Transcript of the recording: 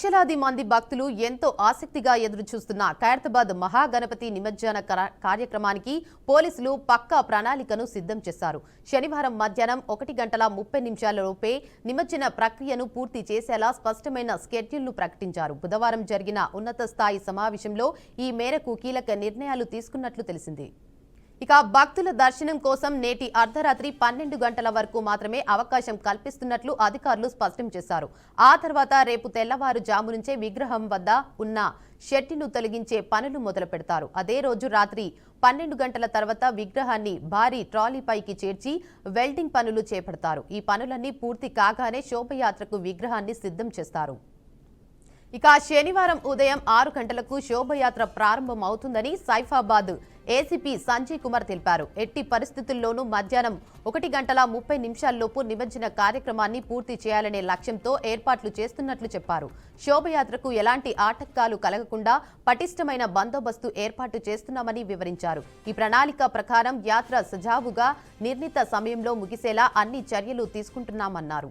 లక్షలాది మంది భక్తులు ఎంతో ఆసక్తిగా ఎదురుచూస్తున్న ఖైరతాబాద్ మహాగణపతి నిమజ్జన కార్యక్రమానికి పోలీసులు పక్కా ప్రణాళికను సిద్ధం చేశారు. శనివారం మధ్యాహ్నం 1:30 లోపే నిమజ్జన ప్రక్రియను పూర్తి చేసేలా స్పష్టమైన స్కెడ్యూల్ను ప్రకటించారు. బుధవారం జరిగిన ఉన్నత స్థాయి సమావేశంలో ఈ మేరకు కీలక నిర్ణయాలు తీసుకున్నట్లు తెలిసింది. ఇక భక్తుల దర్శనం కోసం నేటి అర్ధరాత్రి 12 గంటల వరకు మాత్రమే అవకాశం కల్పిస్తున్నట్లు అధికారులు స్పష్టం చేశారు. ఆ తర్వాత రేపు తెల్లవారుజాము నుంచే విగ్రహం వద్ద ఉన్న షెడ్డును తొలగించే పనులు మొదలు పెడతారు. అదే రోజు రాత్రి 12 గంటల తర్వాత విగ్రహాన్ని భారీ ట్రాలీపైకి చేర్చి వెల్డింగ్ పనులు చేపడతారు. ఈ పనులన్నీ పూర్తి కాగానే శోభయాత్రకు విగ్రహాన్ని సిద్ధం చేస్తారు. ఇక శనివారం ఉదయం 6 గంటలకు శోభయాత్ర ప్రారంభం అవుతుందని సైఫాబాద్ ఏసీపీ సంజయ్ కుమార్ తెలిపారు. ఎట్టి పరిస్థితుల్లోనూ మధ్యాహ్నం 1:30 లోపు నిమజ్జన కార్యక్రమాన్ని పూర్తి చేయాలనే లక్ష్యంతో ఏర్పాట్లు చేస్తున్నట్లు చెప్పారు. శోభయాత్రకు ఎలాంటి ఆటంకాలు కలగకుండా పటిష్టమైన బందోబస్తు ఏర్పాటు చేస్తున్నామని వివరించారు. ఈ ప్రణాళిక ప్రకారం యాత్ర సజావుగా నిర్ణీత సమయంలో ముగిసేలా అన్ని చర్యలు తీసుకుంటున్నామన్నారు.